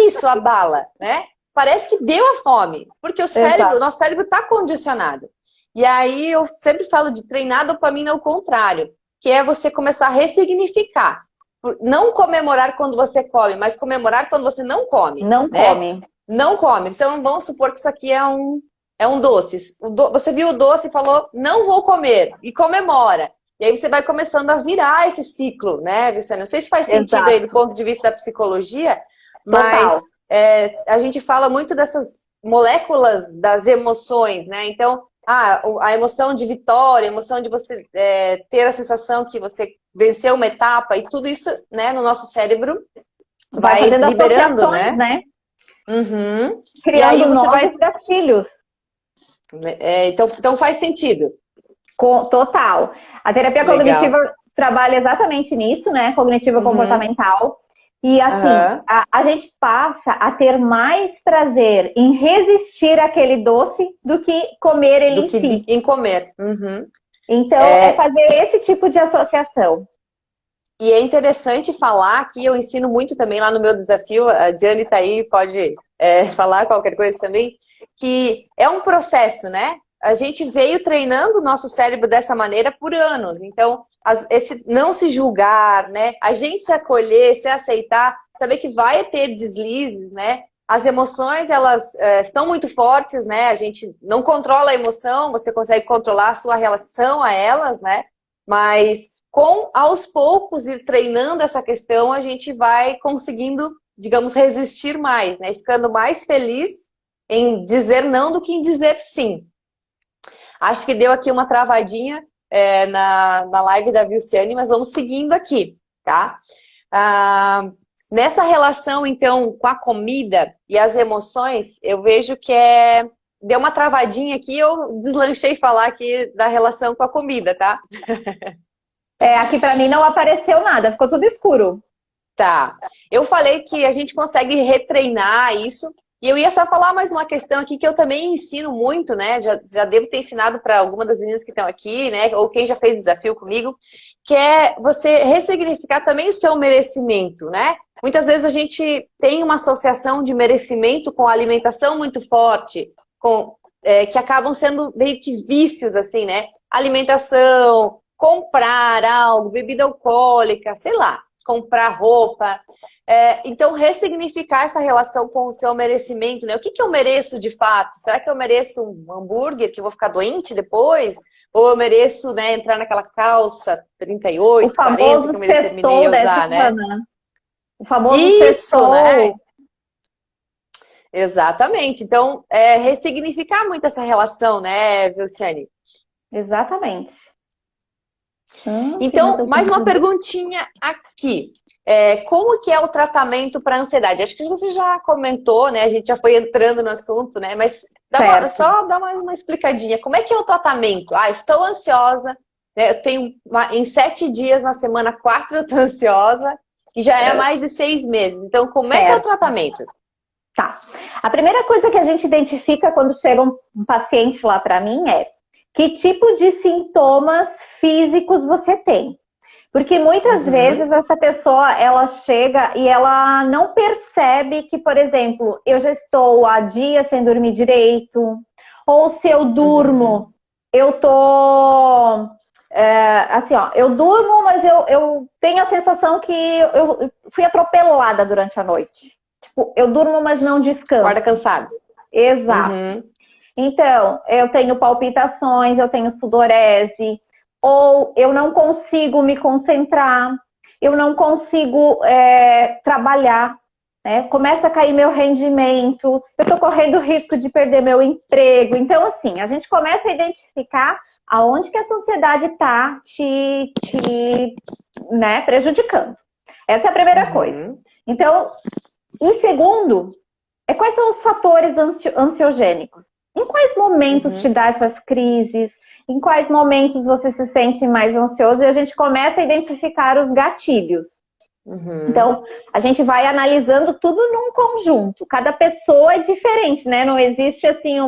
A: Isso, a bala, né? Parece que deu a fome, porque o nosso cérebro está condicionado. E aí eu sempre falo de treinar a dopamina ao contrário, que é você começar a ressignificar. Não comemorar quando você come, mas comemorar quando você não come.
C: Não come.
A: Não come. Então vamos supor que isso aqui é um doce. Você viu o doce e falou, não vou comer, e comemora. E aí você vai começando a virar esse ciclo, né, Luciana? Não sei se faz sentido aí do ponto de vista da psicologia, mas a gente fala muito dessas moléculas das emoções, né? Então, a emoção de vitória, a emoção de você ter a sensação que você venceu uma etapa, e tudo isso, né, no nosso cérebro vai liberando, né?
C: Criando
A: e aí você
C: novos gatilhos. Então
A: faz sentido.
C: Total. A terapia cognitiva trabalha exatamente nisso, né? Cognitiva comportamental. E assim, a gente passa a ter mais prazer em resistir àquele doce do que comer ele em si.
A: Em comer.
C: Então, é fazer esse tipo de associação.
A: E é interessante falar que eu ensino muito também lá no meu desafio, a Diane tá aí, pode falar qualquer coisa também, que é um processo, né? A gente veio treinando o nosso cérebro dessa maneira por anos. Então, esse não se julgar, né? A gente se acolher, se aceitar, saber que vai ter deslizes, né? As emoções, elas são muito fortes, né? A gente não controla a emoção, você consegue controlar a sua relação a elas, né? Mas aos poucos, ir treinando essa questão, a gente vai conseguindo, digamos, resistir mais, né? Ficando mais feliz em dizer não do que em dizer sim. Acho que deu aqui uma travadinha. na live da Vilciane, mas vamos seguindo aqui, tá? Nessa relação, então, com a comida e as emoções, eu vejo que deu uma travadinha aqui, eu deslanchei falar aqui da relação com a comida, tá?
C: Aqui pra mim não apareceu nada, ficou tudo escuro.
A: Tá. Eu falei que a gente consegue retreinar isso. E eu ia só falar mais uma questão aqui que eu também ensino muito, né? Já devo ter ensinado para alguma das meninas que estão aqui, né? Ou quem já fez desafio comigo, que é você ressignificar também o seu merecimento, né? Muitas vezes a gente tem uma associação de merecimento com a alimentação muito forte, que acabam sendo meio que vícios, assim, né? Alimentação, comprar algo, bebida alcoólica, sei lá. Comprar roupa. Então, ressignificar essa relação com o seu merecimento, né? O que eu mereço de fato? Será que eu mereço um hambúrguer que eu vou ficar doente depois? Ou eu mereço, né, entrar naquela calça 38, 40 que eu me determinei a usar, né?
C: Semana. O famoso
A: isso,
C: sextou.
A: Né? Exatamente. Então, ressignificar muito essa relação, né, Vilciane?
C: Exatamente.
A: Então, mais uma perguntinha aqui. Como que é o tratamento para ansiedade? Acho que você já comentou, né? A gente já foi entrando no assunto, né? Mas só dá uma explicadinha. Como é que é o tratamento? Estou ansiosa, né? Eu tenho em 7 dias na semana, 4 eu estou ansiosa, e já é há mais de 6 meses. Então, como é que é o tratamento?
C: Tá. A primeira coisa que a gente identifica quando chega um paciente lá para mim é que tipo de sintomas físicos você tem. Porque muitas vezes essa pessoa, ela chega e ela não percebe que, por exemplo, eu já estou há dias sem dormir direito, ou se eu durmo, eu tô... assim, ó, eu durmo, mas eu tenho a sensação que eu fui atropelada durante a noite. Tipo, eu durmo, mas não descanso.
A: Acorda cansado.
C: Exato. Então, eu tenho palpitações, eu tenho sudorese, ou eu não consigo me concentrar, eu não consigo trabalhar, né? Começa a cair meu rendimento, eu estou correndo risco de perder meu emprego. Então, assim, a gente começa a identificar aonde que essa ansiedade está te né, prejudicando. Essa é a primeira coisa. Então, e segundo, quais são os fatores ansiogênicos? Em quais momentos te dá essas crises? Em quais momentos você se sente mais ansioso? E a gente começa a identificar os gatilhos. Então, a gente vai analisando tudo num conjunto. Cada pessoa é diferente, né? Não existe, assim,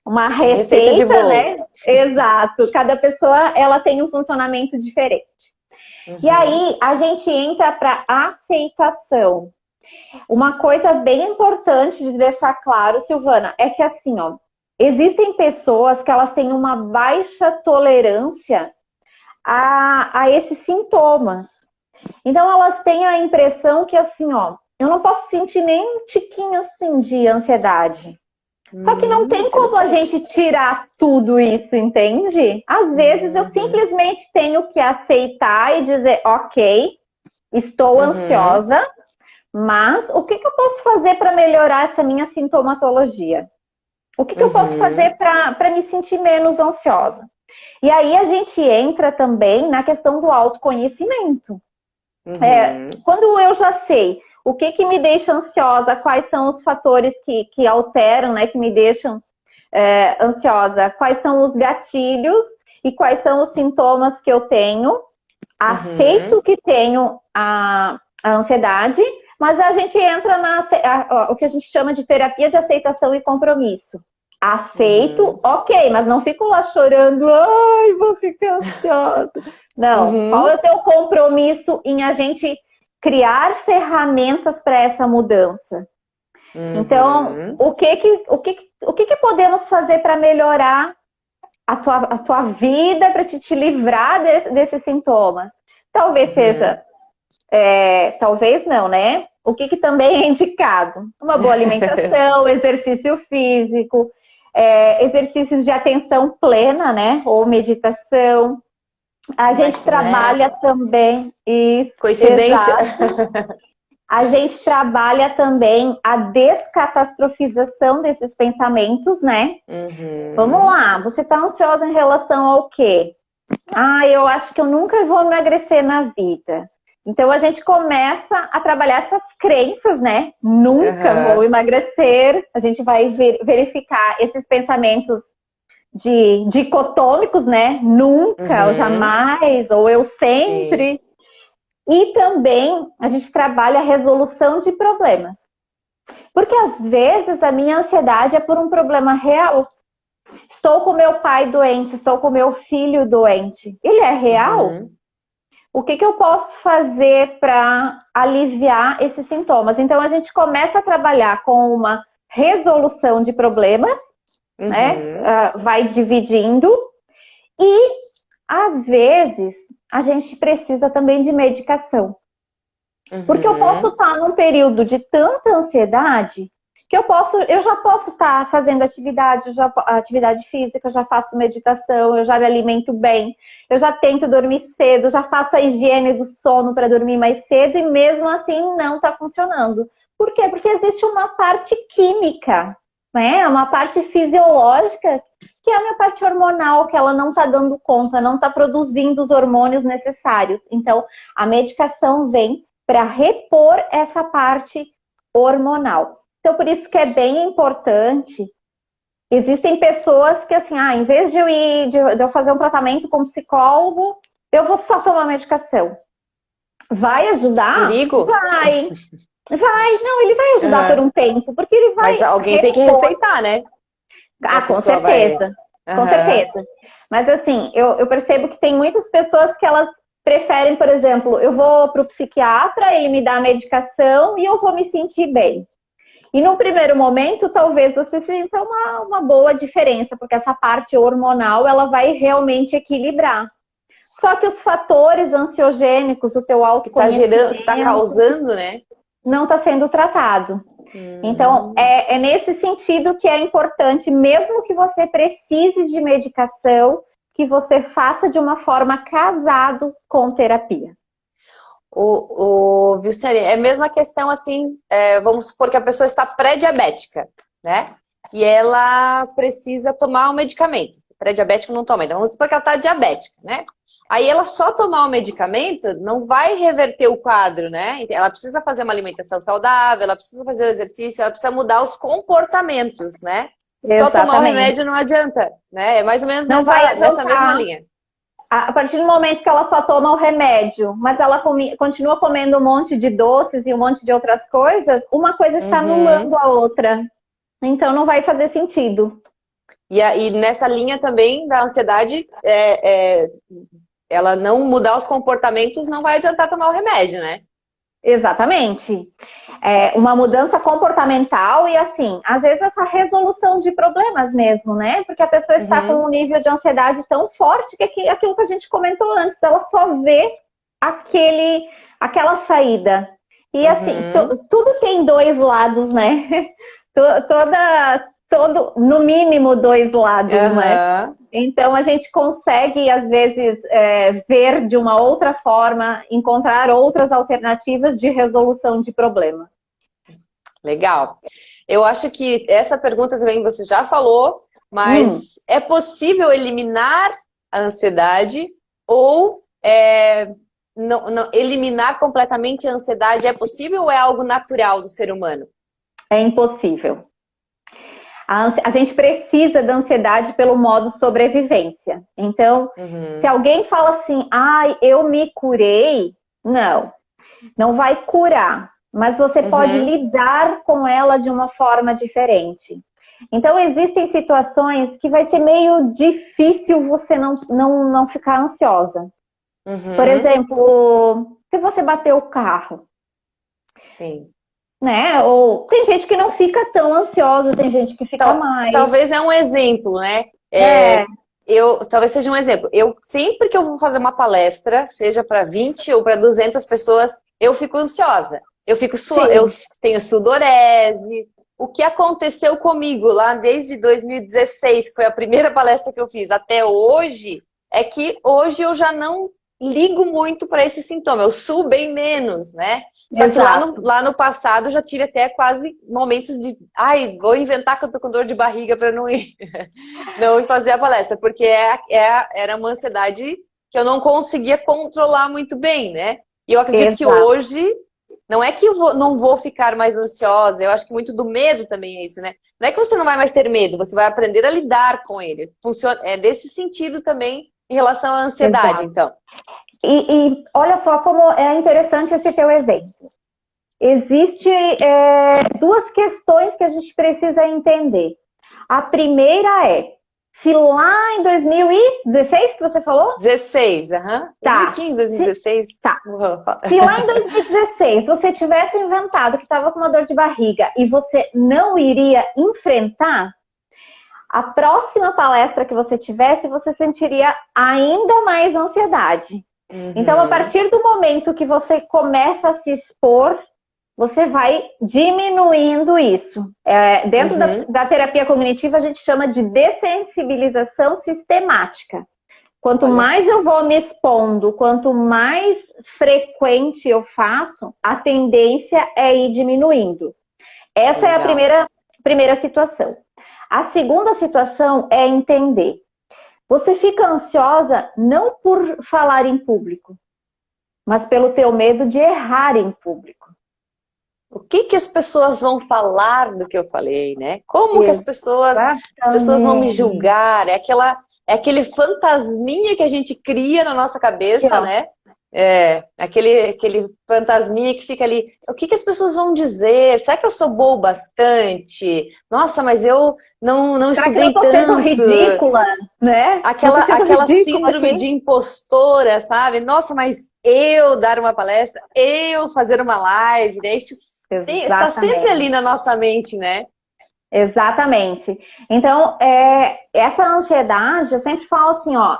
C: uma receita de bolo, né? Exato. Cada pessoa, ela tem um funcionamento diferente. E aí, a gente entra para aceitação. Uma coisa bem importante de deixar claro, Silvana, é que assim, ó, existem pessoas que elas têm uma baixa tolerância a esses sintomas. Então, elas têm a impressão que assim, ó, eu não posso sentir nem um tiquinho assim de ansiedade. Só que não tem como a gente tirar tudo isso, entende? Às vezes eu simplesmente tenho que aceitar e dizer, ok, estou ansiosa, mas o que eu posso fazer para melhorar essa minha sintomatologia? O que eu posso fazer para me sentir menos ansiosa? E aí a gente entra também na questão do autoconhecimento. Quando eu já sei o que me deixa ansiosa, quais são os fatores que alteram, né, que me deixam ansiosa, quais são os gatilhos e quais são os sintomas que eu tenho, aceito que tenho a ansiedade, mas a gente entra o que a gente chama de terapia de aceitação e compromisso. Aceito, ok, mas não fico lá chorando, ai, vou ficar ansiosa. Não, qual é o teu compromisso em a gente criar ferramentas para essa mudança? Então, o que podemos fazer para melhorar a tua vida, para te livrar desses sintomas? Talvez seja... talvez não, né? O que também é indicado? Uma boa alimentação, exercício físico, exercícios de atenção plena, né? Ou meditação. A gente trabalha também... Isso,
A: coincidência.
C: A gente trabalha também a descatastrofização desses pensamentos, né? Vamos lá, você está ansiosa em relação ao quê? Eu acho que eu nunca vou emagrecer na vida. Então a gente começa a trabalhar essas crenças, né? Nunca vou emagrecer. A gente vai verificar esses pensamentos dicotômicos, né? Nunca, ou jamais, ou eu sempre. Sim. E também a gente trabalha a resolução de problemas. Porque às vezes a minha ansiedade é por um problema real. Estou com meu pai doente, estou com meu filho doente. Ele é real? O que eu posso fazer para aliviar esses sintomas? Então a gente começa a trabalhar com uma resolução de problemas, né? Vai dividindo. E às vezes a gente precisa também de medicação. Porque eu posso estar num período de tanta ansiedade que eu já posso estar fazendo atividade física, eu já faço meditação, eu já me alimento bem, eu já tento dormir cedo, já faço a higiene do sono para dormir mais cedo e mesmo assim não está funcionando. Por quê? Porque existe uma parte química, né? Uma parte fisiológica, que é a minha parte hormonal, que ela não está dando conta, não está produzindo os hormônios necessários. Então, a medicação vem para repor essa parte hormonal. Então, por isso que é bem importante. Existem pessoas que, assim, em vez de eu fazer um tratamento com psicólogo, eu vou só tomar medicação. Vai ajudar?
A: Perigo?
C: Vai. Não, ele vai ajudar por um tempo, porque ele vai...
A: Mas alguém tem que receitar, né?
C: Com certeza. Com certeza. Mas, assim, eu percebo que tem muitas pessoas que elas preferem, por exemplo, eu vou para o psiquiatra, ele me dá a medicação e eu vou me sentir bem. E no primeiro momento, talvez você sinta uma boa diferença, porque essa parte hormonal, ela vai realmente equilibrar. Só que os fatores ansiogênicos, o teu autoconhecimento...
A: Que está causando, né?
C: Não está sendo tratado. Então, é nesse sentido que é importante, mesmo que você precise de medicação, que você faça de uma forma casado com terapia.
A: Vilciane, é a mesma questão assim, vamos supor que a pessoa está pré-diabética, né? E ela precisa tomar um medicamento. Pré-diabético não toma, então vamos supor que ela está diabética, né? Aí ela só tomar o medicamento não vai reverter o quadro, né? Ela precisa fazer uma alimentação saudável, ela precisa fazer o exercício, ela precisa mudar os comportamentos, né?
C: Exatamente.
A: Só tomar o remédio não adianta, né? É mais ou menos nessa mesma linha.
C: A partir do momento que ela só toma o remédio, mas ela continua comendo um monte de doces e um monte de outras coisas, uma coisa está anulando a outra. Então não vai fazer sentido.
A: E nessa linha também da ansiedade, ela não mudar os comportamentos, não vai adiantar tomar o remédio, né?
C: Exatamente. Uma mudança comportamental e, assim, às vezes essa resolução de problemas mesmo, né? Porque a pessoa está com um nível de ansiedade tão forte que aquilo que a gente comentou antes, ela só vê aquela saída. E, assim, tudo tem dois lados, né? No mínimo dois lados, né? Então a gente consegue, às vezes, ver de uma outra forma, encontrar outras alternativas de resolução de problema.
A: Legal. Eu acho que essa pergunta também você já falou, mas é possível eliminar a ansiedade ou não, eliminar completamente a ansiedade é possível ou é algo natural do ser humano?
C: É impossível. A gente precisa da ansiedade pelo modo sobrevivência. Então, se alguém fala assim, eu me curei, não vai curar, mas você pode lidar com ela de uma forma diferente. Então, existem situações que vai ser meio difícil você não ficar ansiosa. Por exemplo, se você bater o carro.
A: Sim.
C: Né? Ou tem gente que não fica tão ansiosa, tem gente que fica mais.
A: Talvez é um exemplo, né? Talvez seja um exemplo. Sempre que eu vou fazer uma palestra, seja para 20 ou para 200 pessoas, eu fico ansiosa. Eu tenho sudorese. O que aconteceu comigo lá desde 2016, que foi a primeira palestra que eu fiz, até hoje, é que hoje eu já não ligo muito para esse sintoma. Eu suo bem menos, né? Só que
C: Exato.
A: lá no passado eu já tive até quase momentos de, ai, vou inventar que eu tô com dor de barriga para não ir, não ir fazer a palestra, porque era uma ansiedade que eu não conseguia controlar muito bem, né? E eu acredito que
C: Exato.
A: hoje, não é que não vou ficar mais ansiosa, eu acho que muito do medo também é isso, né? Não é que você não vai mais ter medo, você vai aprender a lidar com ele. Funciona, é desse sentido também em relação à ansiedade,
C: Exato.
A: então.
C: E olha só como é interessante esse teu exemplo. Existe duas questões que a gente precisa entender. A primeira é, se lá em 2016 que você falou?
A: 16, aham.
C: Tá.
A: 2015, 2016.
C: Tá. Se lá em 2016 você tivesse inventado que estava com uma dor de barriga e você não iria enfrentar, a próxima palestra que você tivesse, você sentiria ainda mais ansiedade. Então, a partir do momento que você começa a se expor, você vai diminuindo isso. Dentro da terapia cognitiva, a gente chama de dessensibilização sistemática. Quanto mais eu vou me expondo, quanto mais frequente eu faço, a tendência é ir diminuindo. Essa é a primeira situação. A segunda situação é entender. Você fica ansiosa não por falar em público, mas pelo teu medo de errar em público.
A: O que as pessoas vão falar do que eu falei, né? Como que as pessoas vão me julgar? É aquele fantasminha que a gente cria na nossa cabeça, né? Aquele fantasminha que fica ali. O que as pessoas vão dizer? Será que eu sou boa bastante? Nossa, mas eu não estudei tanto.
C: Será que eu tô sendo ridícula, né?
A: Aquela síndrome de impostora, sabe? Nossa, mas eu dar uma palestra, eu fazer uma live, né? Está sempre ali na nossa mente, né?
C: Exatamente. Então, essa ansiedade, eu sempre falo assim, ó,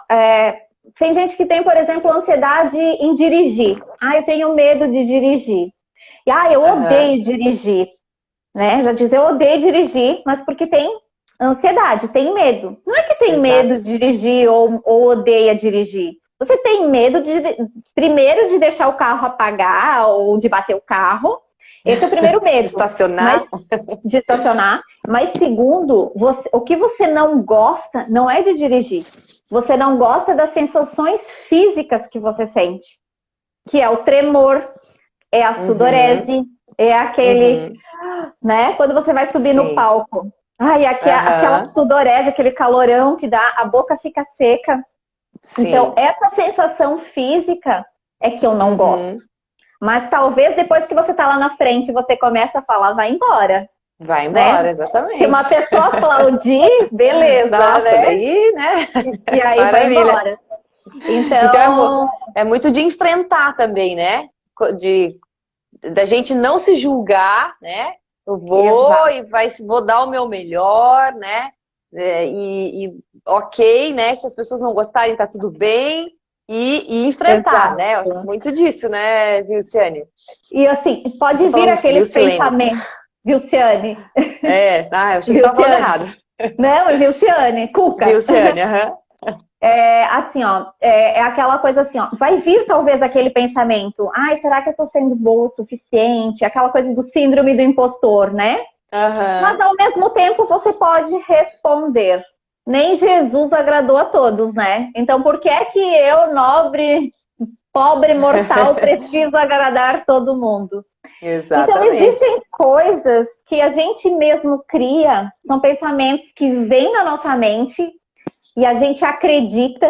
C: tem gente que tem, por exemplo, ansiedade em dirigir. Eu tenho medo de dirigir. E, eu odeio dirigir. Né? Já diz, eu odeio dirigir, mas porque tem ansiedade, tem medo. Não é que tem medo de dirigir ou odeia dirigir. Você tem medo, primeiro, de deixar o carro apagar ou de bater o carro. Esse é o primeiro medo. De estacionar. Mas segundo, o que você não gosta não é de dirigir. Você não gosta das sensações físicas que você sente. Que é o tremor, é a sudorese, é aquele... Né? Quando você vai subir no palco. Aquela sudorese, aquele calorão que dá, a boca fica seca. Sim. Então, essa sensação física é que eu não gosto. Mas talvez depois que você tá lá na frente, você começa a falar, vai embora.
A: Vai embora, né? Exatamente.
C: Se uma pessoa aplaudir, beleza.
A: Nossa,
C: né?
A: Daí, né?
C: E aí vai embora.
A: Então é muito de enfrentar também, né? Da gente não se julgar, né? Eu vou vou dar o meu melhor, né? Ok, né? Se as pessoas não gostarem, tá tudo bem. E enfrentar, né? Eu acho muito disso, né, Vilciane?
C: E assim, pode vir aquele pensamento. Vilciane.
A: Eu achei que tava falando errado.
C: Não, Vilciane, Cuca.
A: Vilciane,
C: assim, ó, é aquela coisa assim, ó, vai vir talvez aquele pensamento, será que eu tô sendo boa o suficiente? Aquela coisa do síndrome do impostor, né? Mas ao mesmo tempo você pode responder, nem Jesus agradou a todos, né? Então por que é que eu, nobre, pobre mortal, preciso agradar todo mundo?
A: Exatamente.
C: Então existem coisas que a gente mesmo cria, são pensamentos que vêm na nossa mente, e a gente acredita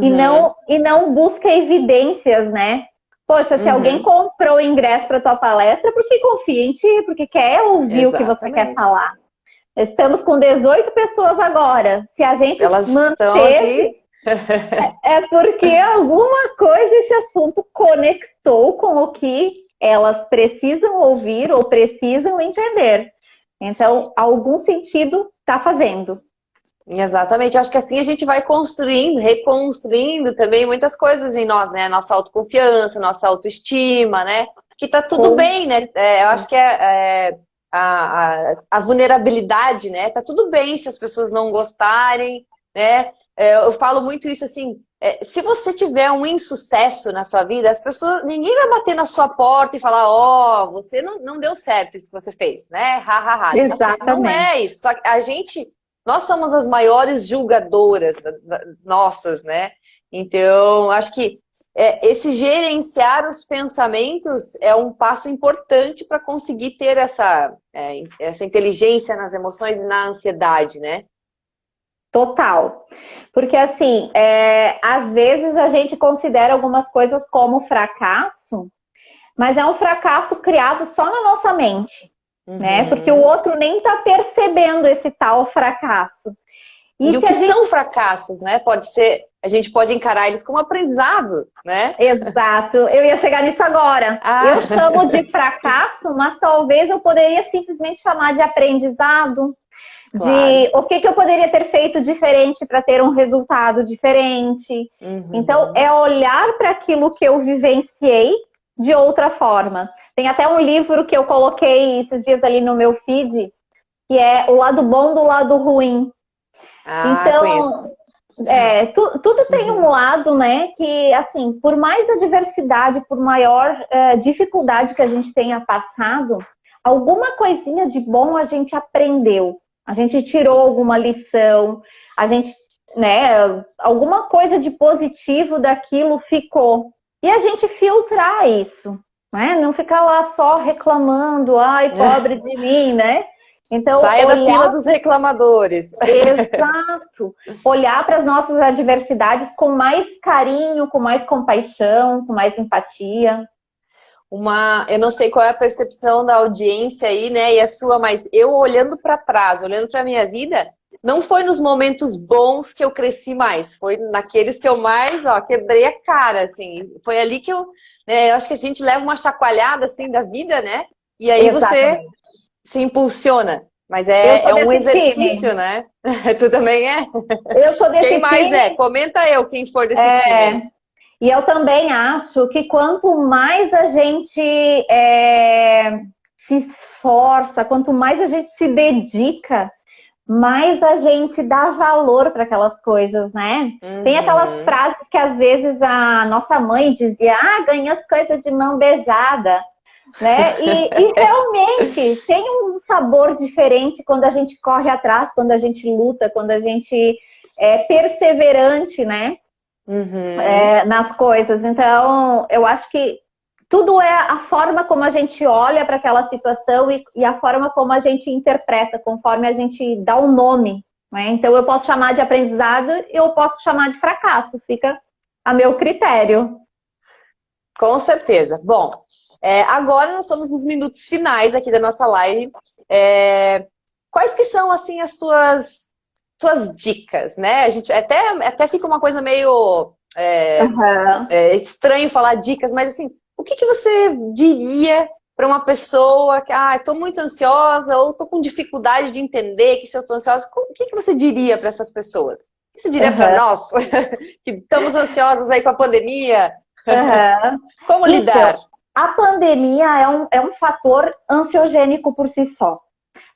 C: e não busca evidências, né? Poxa, se alguém comprou o ingresso para tua palestra, porque confia em ti, porque quer ouvir o que você quer falar. Estamos com 18 pessoas agora. Se a gente manteve, é porque alguma coisa esse assunto conectou com o que elas precisam ouvir ou precisam entender. Então, algum sentido está fazendo.
A: Exatamente, eu acho que assim a gente vai construindo, reconstruindo também muitas coisas em nós, né? Nossa autoconfiança, nossa autoestima, né? Que tá tudo bem, né? Eu acho que a vulnerabilidade, né? Tá tudo bem se as pessoas não gostarem, né? Eu falo muito isso assim, se você tiver um insucesso na sua vida, as pessoas, ninguém vai bater na sua porta e falar, ó, você não deu certo isso que você fez, né? Ha, ha, ha. Não
C: Exatamente.
A: é isso. Só que nós somos as maiores julgadoras nossas, né? Então, acho que esse gerenciar os pensamentos é um passo importante para conseguir ter essa inteligência nas emoções e na ansiedade, né?
C: Total. Porque, assim, às vezes a gente considera algumas coisas como fracasso, mas é um fracasso criado só na nossa mente, né? Porque o outro nem está percebendo esse tal fracasso.
A: E o que são fracassos, né? A gente pode encarar eles como aprendizado, né?
C: Exato. Eu ia chegar nisso agora. Eu chamo de fracasso, mas talvez eu poderia simplesmente chamar de aprendizado.
A: Claro.
C: De o que eu poderia ter feito diferente para ter um resultado diferente. Então, é olhar para aquilo que eu vivenciei de outra forma. Tem até um livro que eu coloquei esses dias ali no meu feed, que é O Lado Bom do Lado Ruim. Então, tudo tem um lado, né, que, assim, por mais adversidade, por maior dificuldade que a gente tenha passado, alguma coisinha de bom a gente aprendeu. A gente tirou alguma lição, a gente, né, alguma coisa de positivo daquilo ficou. E a gente filtrar isso, né? Não ficar lá só reclamando, ai, pobre de mim, né? Então,
A: saia da fila dos reclamadores.
C: Exato. Olhar para as nossas adversidades com mais carinho, com mais compaixão, com mais empatia.
A: Eu não sei qual é a percepção da audiência aí, né, e a sua, mas eu olhando para trás, olhando para a minha vida, não foi nos momentos bons que eu cresci mais, foi naqueles que eu mais, quebrei a cara, assim, foi ali que eu acho que a gente leva uma chacoalhada, assim, da vida, né, e aí você se impulsiona, mas é um exercício, time, né? Tu também é?
C: Eu sou desse
A: Quem mais
C: time?
A: Comenta quem for desse time.
C: E eu também acho que quanto mais a gente se esforça, quanto mais a gente se dedica, mais a gente dá valor para aquelas coisas, né? Tem aquelas frases que às vezes a nossa mãe dizia, ganha as coisas de mão beijada, né? E realmente tem um sabor diferente quando a gente corre atrás, quando a gente luta, quando a gente é perseverante, né? Nas coisas. Então, eu acho que tudo é a forma como a gente olha para aquela situação e a forma como a gente interpreta, conforme a gente dá um nome, né? Então, eu posso chamar de aprendizado e eu posso chamar de fracasso. Fica a meu critério.
A: Com certeza. Bom, agora nós estamos nos minutos finais aqui da nossa live. Quais que são, assim, as suas dicas, né? A gente até fica uma coisa meio estranho falar dicas, mas assim, o que você diria para uma pessoa que, estou muito ansiosa ou estou com dificuldade de entender que se eu estou ansiosa, o que você diria para essas pessoas? O que você diria para nós que estamos ansiosas aí com a pandemia? Como lidar?
C: Então, a pandemia é um fator ansiogênico por si só.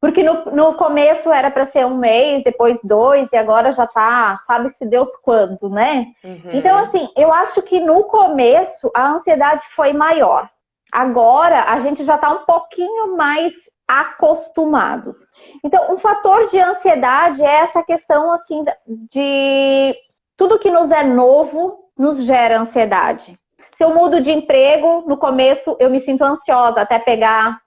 C: Porque no começo era para ser 1 mês, depois 2, e agora já tá, sabe-se Deus quando, né? Então, assim, eu acho que no começo a ansiedade foi maior. Agora a gente já tá um pouquinho mais acostumados. Então, um fator de ansiedade é essa questão, assim, de tudo que nos é novo nos gera ansiedade. Se eu mudo de emprego, no começo eu me sinto ansiosa até pegar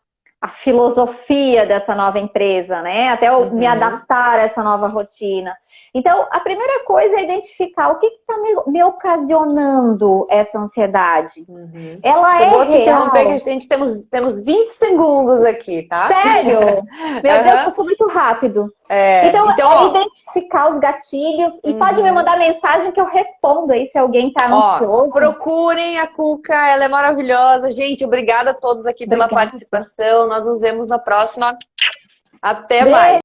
C: a filosofia dessa nova empresa, né? Até eu me adaptar a essa nova rotina. Então, a primeira coisa é identificar o que está me ocasionando essa ansiedade. Ela
A: eu vou te
C: real.
A: interromper, que a gente temos 20 segundos aqui, tá?
C: Sério? Meu Deus, eu fui muito rápido. Então identificar os gatilhos e pode me mandar mensagem que eu respondo aí se alguém está ansioso.
A: Procurem a Cuca, ela é maravilhosa. Gente, obrigada a todos aqui pela participação. Nós nos vemos na próxima. Até mais.